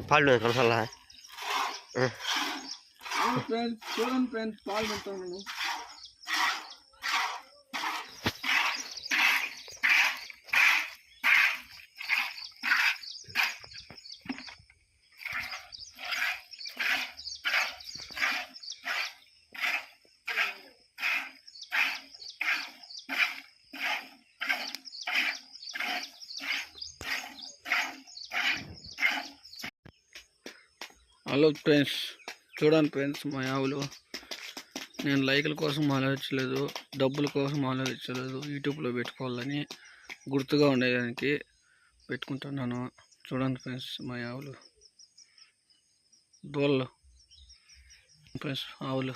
పాలు కనసాలా చూడండి ఫ్రెండ్స్, పాలు పెడతాను. హలో ఫ్రెండ్స్, చూడండి ఫ్రెండ్స్, మా ఆవులు. నేను లైకుల కోసం ఆలోచించలేదు, డబ్బుల కోసం ఆలోచించలేదు. యూట్యూబ్లో పెట్టుకోవాలని గుర్తుగా ఉండేదానికి పెట్టుకుంటున్నాను. చూడండి ఫ్రెండ్స్, మా ఆవులు దోళ్ళు ఫ్రెండ్స్, ఆవులు.